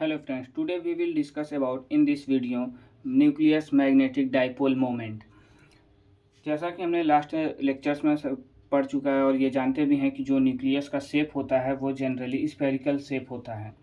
Hello friends, today we will discuss about in this video nucleus magnetic dipole moment। जैसा कि हमने last lectures में पढ़ चुका है और ये जानते भी हैं कि जो न्यूक्लियस का शेप होता है वो जनरली स्फेरिकल शेप होता है।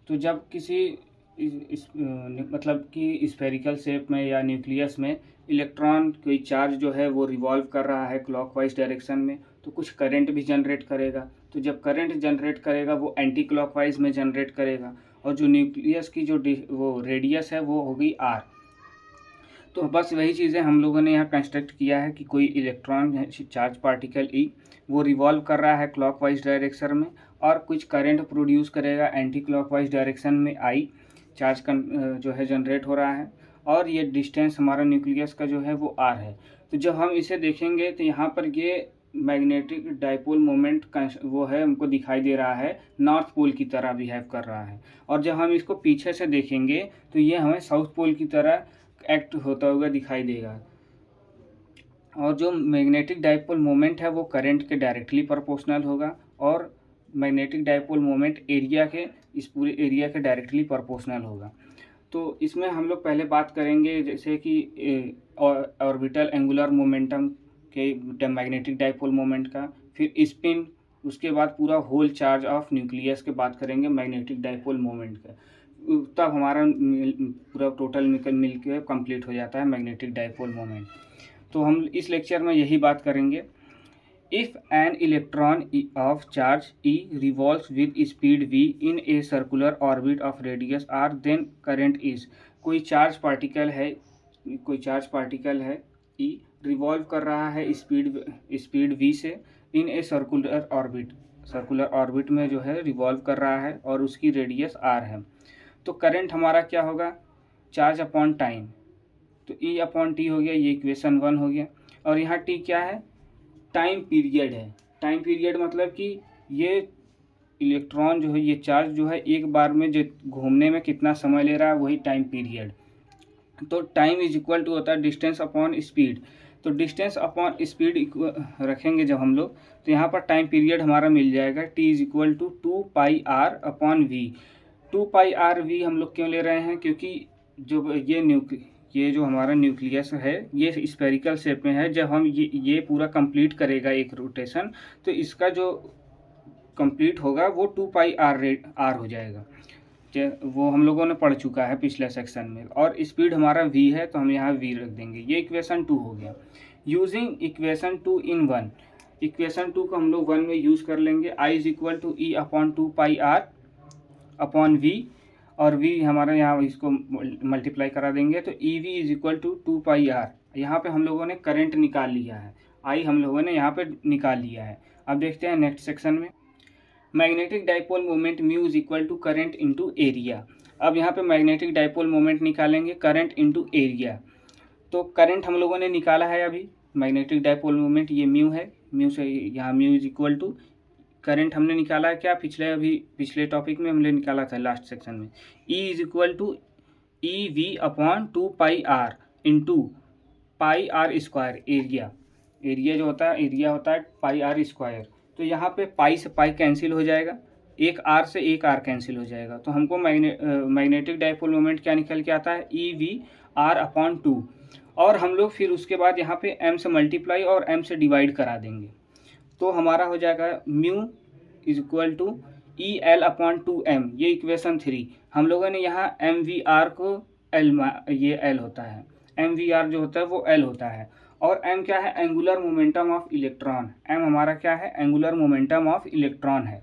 तो जब किसी मतलब कि स्फेरिकल शेप में या न्यूक्लियस में इलेक्ट्रॉन कोई चार्ज जो है वो रिवॉल्व कर रहा है क्लॉकवाइज डायरेक्शन में, तो कुछ करंट भी जनरेट करेगा। तो जब करंट जनरेट करेगा वो एंटी क्लॉकवाइज में जनरेट करेगा और जो न्यूक्लियस की जो वो रेडियस है वो होगी आर। तो बस वही चीज़ें हम लोगों ने यहाँ कंस्ट्रक्ट किया है कि कोई इलेक्ट्रॉन है चार्ज पार्टिकल ई, वो रिवॉल्व कर रहा है क्लॉकवाइज डायरेक्शन में और कुछ करंट प्रोड्यूस करेगा एंटी क्लॉकवाइज डायरेक्शन में आई, चार्ज जो है जनरेट हो रहा है और ये डिस्टेंस हमारा न्यूक्लियस का जो है वो आर है। तो जब हम इसे देखेंगे तो यहाँ पर ये मैग्नेटिक डाइपोल मोमेंट वो है हमको दिखाई दे रहा है नॉर्थ पोल की तरह बिहेव कर रहा है, और जब हम इसको पीछे से देखेंगे तो ये हमें साउथ पोल की तरह एक्ट होता हुआ दिखाई देगा। और जो मैग्नेटिक डाइपोल मोमेंट है वो करंट के डायरेक्टली प्रोपोर्शनल होगा और मैग्नेटिक डाइपोल मोमेंट एरिया के इस पूरे एरिया के डायरेक्टली प्रोपोर्शनल होगा। तो इसमें हम लोग पहले बात करेंगे जैसे कि ऑर्बिटल एंगुलर मोमेंटम के मैग्नेटिक डाइपोल मोमेंट का, फिर स्पिन, उसके बाद पूरा होल चार्ज ऑफ न्यूक्लियस के बात करेंगे मैग्नेटिक डाइपोल मोमेंट का। तब हमारा पूरा टोटल मिल के कंप्लीट हो जाता है मैग्नेटिक डाइपोल मोमेंट। तो हम इस लेक्चर में यही बात करेंगे। If an electron of charge e revolves with speed v in a circular orbit of radius r, then current is. कोई चार्ज पार्टिकल है ई, रिवॉल्व कर रहा है स्पीड v से इन ए सर्कुलर ऑर्बिट में जो है रिवॉल्व कर रहा है और उसकी रेडियस r है। तो करंट हमारा क्या होगा, चार्ज अपॉन टाइम, तो E अपॉन टी हो गया, ये इक्वेशन 1 हो गया। और यहाँ टी क्या है, टाइम पीरियड है। टाइम पीरियड मतलब कि ये इलेक्ट्रॉन जो है, ये चार्ज जो है एक बार में जो घूमने में कितना समय ले रहा है वही टाइम पीरियड। तो टाइम इज इक्वल टू होता है डिस्टेंस अपॉन स्पीड। तो डिस्टेंस अपॉन स्पीड रखेंगे जब हम लोग, तो यहाँ पर टाइम पीरियड हमारा मिल जाएगा T is equal to 2πr upon v. 2πr हम लोग क्यों ले रहे हैं, क्योंकि जो ये जो हमारा न्यूक्लियस है ये स्फेरिकल शेप में है। जब हम ये पूरा कंप्लीट करेगा एक रोटेशन, तो इसका जो कंप्लीट होगा वो 2πr हो जाएगा। वो हम लोगों ने पढ़ चुका है पिछले सेक्शन में। और स्पीड हमारा v है तो हम यहाँ v रख देंगे। ये इक्वेशन 2 हो गया। यूजिंग इक्वेशन 2 इन 1, इक्वेशन 2 को हम लोग 1 में यूज़ कर लेंगे। I is equal to E upon 2πr upon v, और v हमारा यहाँ इसको मल्टीप्लाई करा देंगे तो e v is equal to 2πr। यहाँ पे हम लोगों ने करंट निकाल लिया है, I हम लोगों ने यहाँ पे निकाल लिया है। अब देखते हैं नेक्स्ट सेक्शन में। Magnetic dipole moment mu is equal to current into area. अब यहाँ पे मैग्नेटिक डाइपोल मोमेंट निकालेंगे करंट इंटू एरिया। तो करंट हम लोगों ने निकाला है अभी, मैग्नेटिक डाइपोल मोमेंट ये म्यू है, म्यू से यहाँ mu is equal to current हमने निकाला है क्या, पिछले टॉपिक में हमने निकाला था लास्ट सेक्शन में। E is equal to e v upon 2πr into πr square area जो होता है, एरिया होता है πr स्क्वायर। तो यहाँ पे पाई से पाई कैंसिल हो जाएगा, एक r से एक r कैंसिल हो जाएगा। तो हमको मैग्नेटिक डाइपोल मोमेंट क्या निकल के आता है, ई वी r अपॉन 2। और हम लोग फिर उसके बाद यहाँ पे m से मल्टीप्लाई और m से डिवाइड करा देंगे। तो हमारा हो जाएगा mu is equal to E L upon 2m। ये इक्वेशन 3। हम लोगों ने यहाँ एम वी आर को ये एल होता है, एम वी आर जो होता है वो एल होता है। और m क्या है, angular momentum of electron. m हमारा क्या है, एंगुलर मोमेंटम ऑफ इलेक्ट्रॉन है।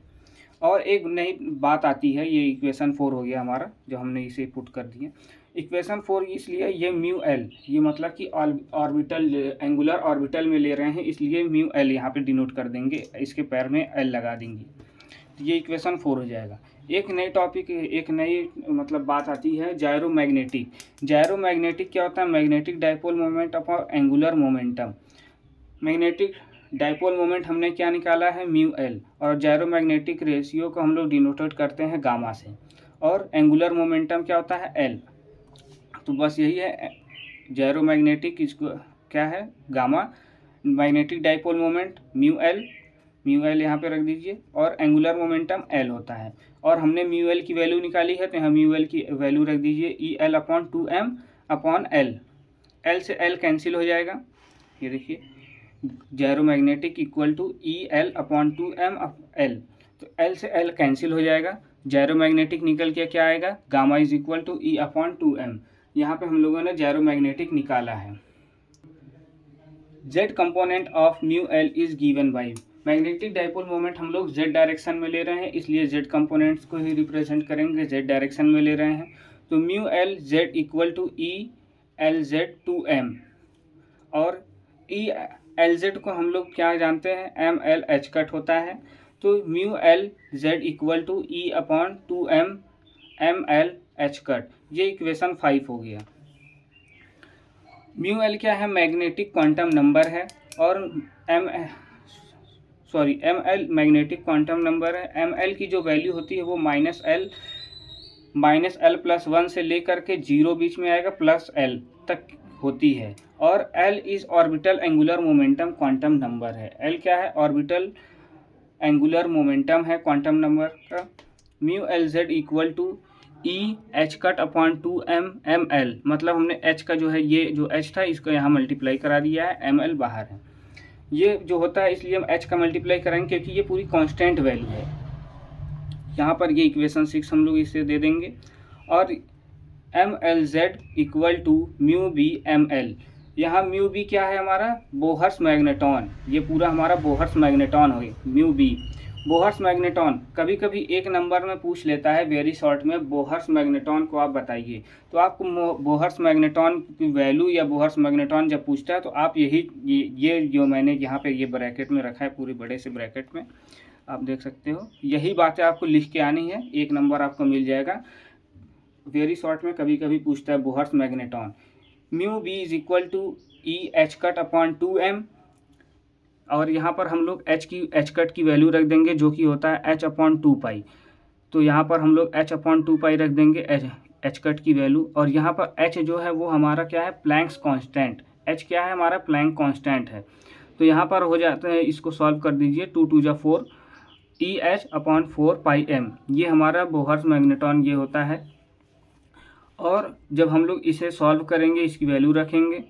और एक नई बात आती है, ये इक्वेशन 4 हो गया हमारा जो हमने इसे पुट कर दिया। इक्वेशन 4 इसलिए ये म्यू एल, ये मतलब कि ऑर्बिटल एंगुलर ऑर्बिटल में ले रहे हैं, इसलिए म्यू एल यहाँ पे डिनोट कर देंगे, इसके पैर में एल लगा देंगे। तो ये इक्वेशन 4 हो जाएगा। एक नई मतलब बात आती है जायरोमैग्नेटिक। जायरोमैग्नेटिक क्या होता है, magnetic dipole moment upon angular momentum. Magnetic dipole moment हमने क्या निकाला है, म्यू एल, और जायरोमैग्नेटिक रेशियो को हम लोग डिनोटेड करते हैं गामा से, और एंगुलर मोमेंटम क्या होता है, एल। तो बस यही है, जायरोमैग्नेटिक इसको क्या है, gamma, magnetic dipole moment mu L यहाँ पे रख दीजिए, और एंगुलर मोमेंटम एल होता है। और हमने म्यू एल की वैल्यू निकाली है, तो यहाँ म्यू एल की वैल्यू रख दीजिए E L upon 2m upon L. L से एल कैंसिल हो जाएगा, ये देखिए gyro magnetic equal to E L upon 2m L, तो एल से एल कैंसिल हो जाएगा, जैरो मैग्नेटिक निकल के क्या आएगा, gamma is equal to E upon 2m। यहाँ पे हम लोगों ने जैरो मैग्नेटिक निकाला है। Z component of mu L is given by, magnetic dipole moment हम लोग जेड डायरेक्शन में ले रहे हैं, इसलिए जेड कंपोनेंट्स को ही रिप्रेजेंट करेंगे, जेड डायरेक्शन में ले रहे हैं। तो mu l z equal to E l z 2m, और ई एल जेड को हम लोग क्या जानते हैं, एम एल एच कट होता है, तो mu l z equal to E upon 2m m l h cut, ये इक्वेशन 5 हो गया। म्यू एल क्या है, मैग्नेटिक क्वांटम नंबर है, और m l magnetic quantum number है। एम एल की जो वैल्यू होती है वो माइनस एल प्लस 1 से लेकर के 0 बीच में आएगा प्लस एल तक होती है, और l is orbital angular momentum quantum number है। एल क्या है, ऑर्बिटल एंगुलर मोमेंटम है क्वांटम नंबर का। Mu l z equal to e h cut upon 2m m l, मतलब हमने h का जो है, ये जो h था इसको यहाँ मल्टीप्लाई करा दिया है, एम एल बाहर है, ये जो होता है इसलिए हम h का मल्टीप्लाई करेंगे क्योंकि ये पूरी कांस्टेंट वैल्यू है। यहाँ पर ये इक्वेशन 6 हम लोग इसे दे देंगे, और m l z equal to mu b m l, यहाँ म्यू बी क्या है हमारा, बोहर्स मैग्नेटॉन, ये पूरा हमारा बोहर्स मैग्नेटॉन हो, म्यू बी बोहर्स मैग्नेटॉन। कभी कभी एक नंबर में पूछ लेता है वेरी शॉर्ट में, बोहर्स मैग्नेटॉन को आप बताइए, तो आपको बोहर्स मैग्नेटॉन की वैल्यू या बोहर्स मैग्नेटॉन जब पूछता है तो आप ये जो मैंने यहाँ पे ये ब्रैकेट में रखा है, पूरे बड़े से ब्रैकेट में आप देख सकते हो, यही बातें आपको लिख के आनी है, एक नंबर आपको मिल जाएगा। वेरी शॉर्ट में कभी कभी पूछता है Bohr's magneton. Mu B is equal to e h cut upon 2m, और यहाँ पर हम लोग एच कट की वैल्यू रख देंगे जो कि होता है h अपॉन 2 पाई, तो यहाँ पर हम लोग h अपॉन 2 पाई रख देंगे एच कट की वैल्यू, और यहाँ पर h जो है वो हमारा क्या है, प्लैंक्स कांस्टेंट, h क्या है हमारा, प्लैंक कांस्टेंट है, तो यहाँ पर हो जाता है, इसको सॉल्व कर दीजिए, 2 2 जा 4 ई एच अपॉन 4 m, ये हमारा बोहर्स मैग्नेटॉन ये होता है। और जब हम लोग इसे सॉल्व करेंगे इसकी वैल्यू रखेंगे,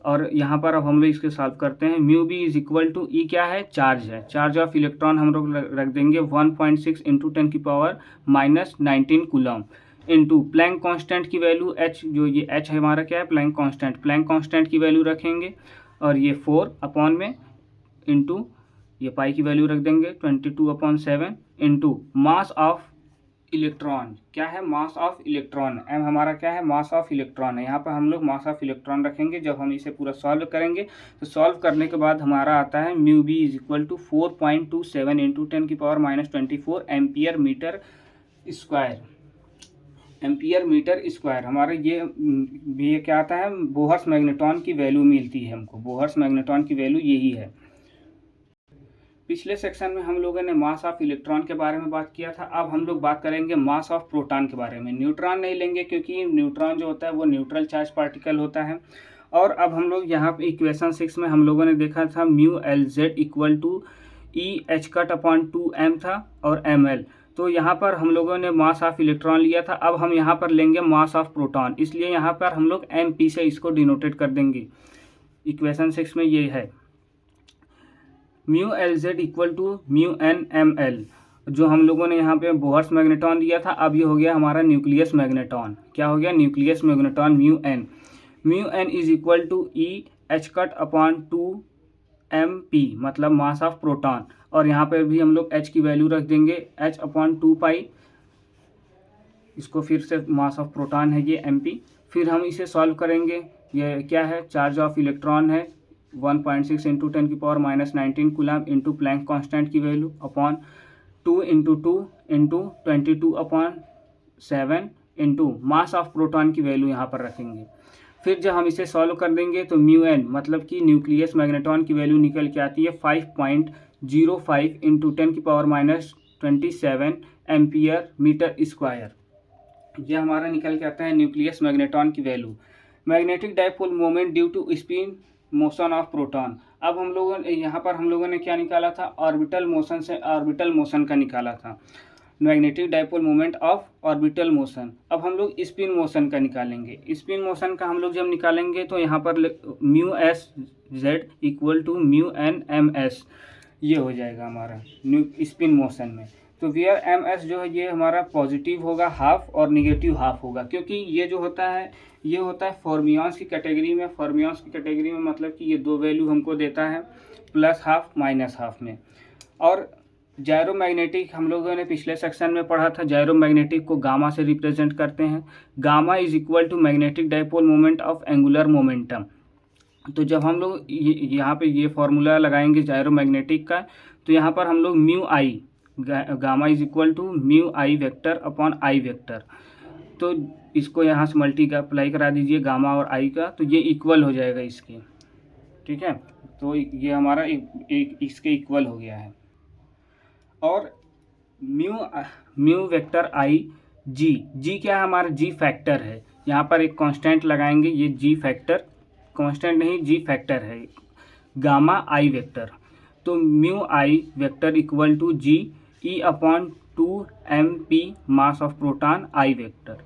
और यहाँ पर अब हम लोग इसके सॉल्व करते हैं। Mu B is equal to E क्या है, चार्ज है, चार्ज ऑफ इलेक्ट्रॉन हम लोग रख देंगे 1.6 इंटू 10 की power -19 coulomb, into Planck constant की वैल्यू h, जो ये h है हमारा क्या है, प्लैंक कांस्टेंट की वैल्यू रखेंगे, और ये 4 अपॉन में इंटू ये पाई की वैल्यू रख देंगे 22/7 इंटू मास ऑफ इलेक्ट्रॉन, क्या है, मास ऑफ इलेक्ट्रॉन, एम हमारा क्या है, मास ऑफ इलेक्ट्रॉन है, यहाँ पर हम लोग मास ऑफ इलेक्ट्रॉन रखेंगे। जब हम इसे पूरा सॉल्व करेंगे तो सॉल्व करने के बाद हमारा आता है mu B is equal to 4.27 into 10 की पावर -24 एम्पियर मीटर स्क्वायर, हमारा ये क्या आता है, बोहर्स मैग्नेटॉन की वैल्यू मिलती है हमको, बोहर्स मैग्नेटॉन की वैल्यू यही है। पिछले सेक्शन में हम लोगों ने मास ऑफ इलेक्ट्रॉन के बारे में बात किया था, अब हम लोग बात करेंगे मास ऑफ प्रोटॉन के बारे में। न्यूट्रॉन नहीं लेंगे क्योंकि न्यूट्रॉन जो होता है वो न्यूट्रल चार्ज पार्टिकल होता है। और अब हम लोग यहाँ पे इक्वेशन 6 में हम लोगों ने देखा था mu l z equal to e h cut upon 2m था और एम एल, तो यहाँ पर हम लोगों ने मास ऑफ इलेक्ट्रॉन लिया था, अब हम यहाँ पर लेंगे मास ऑफ प्रोटॉन, इसलिए यहाँ पर हम लोग MP से इसको डिनोटेट कर देंगे। इक्वेशन 6 में ये है mu l z equal to mu n m l, जो हम लोगों ने यहाँ पे बोहर्स मैग्नेटॉन दिया था, अब ये हो गया हमारा न्यूक्लियस मैग्नेटॉन। क्या हो गया, nucleus magneton mu n is equal to e h cut upon 2m p, मतलब मास ऑफ प्रोटॉन, और यहाँ पर भी हम लोग h की वैल्यू रख देंगे h अपॉन 2 पाई, इसको फिर से मास ऑफ प्रोटॉन है ये mp। फिर हम इसे सॉल्व करेंगे, ये क्या है, चार्ज ऑफ इलेक्ट्रॉन है 1.6 इंटू 10 की power -19 coulomb into Planck constant की value upon 2 into 2 into 22/7 into mass of proton की वैल्यू यहाँ पर रखेंगे। फिर जब हम इसे सॉल्व कर देंगे तो म्यू एन, मतलब कि न्यूक्लियस मैग्नेटॉन की वैल्यू निकल के आती है 5.05 इंटू 10 की पावर -27 एम्पियर मीटर स्क्वायर, यह हमारा निकल के आता है न्यूक्लियस मैग्नेटॉन की value. Magnetic dipole moment due to spin motion of proton, अब हम लोगों ने यहाँ पर हम लोगों ने क्या निकाला था, ऑर्बिटल मोशन से ऑर्बिटल मोशन का निकाला था। Magnetic dipole moment of orbital motion. अब हम लोग स्पिन मोशन का निकालेंगे। स्पिन मोशन का हम लोग जब निकालेंगे तो यहाँ पर mu s z equal to mu n m s, ये हो जाएगा हमारा स्पिन मोशन में। तो वेयर एम एस जो है ये हमारा पॉजिटिव होगा हाफ और निगेटिव हाफ होगा, क्योंकि ये जो होता है ये होता है फॉर्मियंस की कैटेगरी में। फॉर्मियंस की कैटेगरी में मतलब कि ये दो वैल्यू हमको देता है, प्लस हाफ माइनस हाफ में। और जायरोमैग्नेटिक हम लोगों ने पिछले सेक्शन में पढ़ा था, जायरोमैग्नेटिक को गामा से रिप्रेजेंट करते हैं। Gamma is equal to magnetic dipole moment of angular momentum. तो जब हम लोग यहाँ पे ये फॉर्मूला लगाएंगे जायरोमैग्नेटिक का, तो यहाँ पर हम लोग mu I, gamma is equal to mu I vector upon I vector, तो इसको यहाँ से मल्टीप्लाई करा दीजिए गामा और आई का, तो ये इक्वल हो जाएगा इसके, ठीक है। तो ये हमारा एक इसके इक्वल हो गया है। और म्यू वेक्टर आई जी क्या है हमारा, जी फैक्टर है। यहाँ पर एक कांस्टेंट लगाएंगे, ये जी फैक्टर, कांस्टेंट नहीं जी फैक्टर है, गामा आई वेक्टर। तो mu I vector equal to g e upon 2m p mass of proton I vector.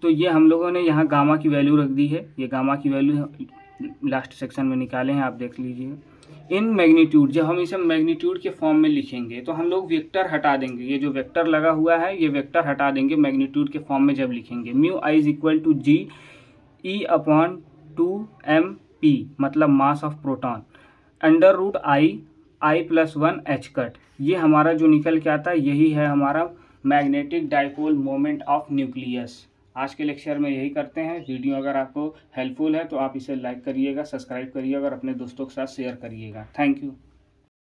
तो ये हम लोगों ने यहाँ गामा की वैल्यू रख दी है, ये गामा की वैल्यू लास्ट सेक्शन में निकाले हैं, आप देख लीजिए। इन मैग्नीट्यूड, जब हम इसे मैग्नीट्यूड के फॉर्म में लिखेंगे तो हम लोग वेक्टर हटा देंगे, ये जो वेक्टर लगा हुआ है ये वेक्टर हटा देंगे मैग्नीट्यूड के फॉर्म में जब लिखेंगे। Mu I is equal to g e upon 2m p मतलब mass of proton, under root I plus 1 h cut. ये हमारा जो निकल के आता है यही है हमारा magnetic dipole moment of nucleus. आज के लेक्चर में यही करते हैं। वीडियो अगर आपको हेल्पफुल है तो आप इसे लाइक करिएगा, सब्सक्राइब करिएगा और अपने दोस्तों के साथ शेयर करिएगा। Thank you.